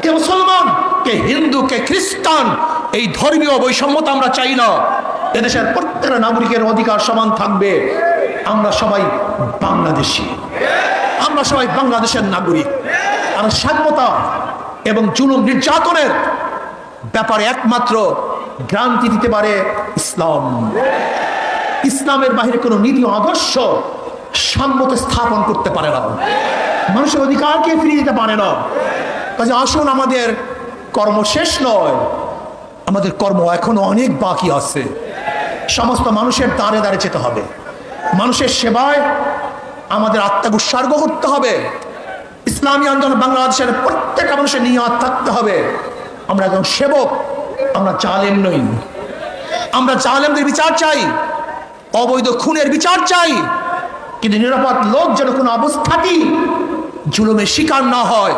কে মুসলমান, কে হিন্দু, কে খ্রিস্টান, এই ধর্মীয় বৈষম্যতা আমরা চাই না। এদেশের প্রত্যেকটা নাগরিকের অধিকার সমান থাকবে। আমরা সবাই বাংলাদেশী, আমরা সবাই বাংলাদেশের নাগরিক। আর স্বাধীনতা এবং জুলুম নির্যাতনের ব্যাপারে একমাত্র গ্রান্তি দিতে পারে ইসলাম। ইসলামের বাহিরে কোনো নীতি আদর্শ সাম্যতা স্থাপন করতে পারে না, মানুষের অধিকারকে ফিরিয়ে দিতে পারে না। কাজে আসুন, আমাদের কর্ম শেষ নয়, আমাদের কর্ম এখনো অনেক বাকি আছে। সমস্ত মানুষের দ্বারে দ্বারে যেতে হবে, মানুষের সেবায় আমাদের আত্মাকে উৎসর্গ করতে হবে। ইসলামী আন্দোলন বাংলাদেশের প্রত্যেকটা মানুষের নিয়ত থাকতে হবে, আমরা একজন সেবক, আমরা জালেম নই। আমরা জালেমদের বিচার চাই, অবৈধ খুনের বিচার চাই, কিন্তু নিরাপদ লোক যেন কোনো অবস্থাতেই জুলুমের শিকার না হয়,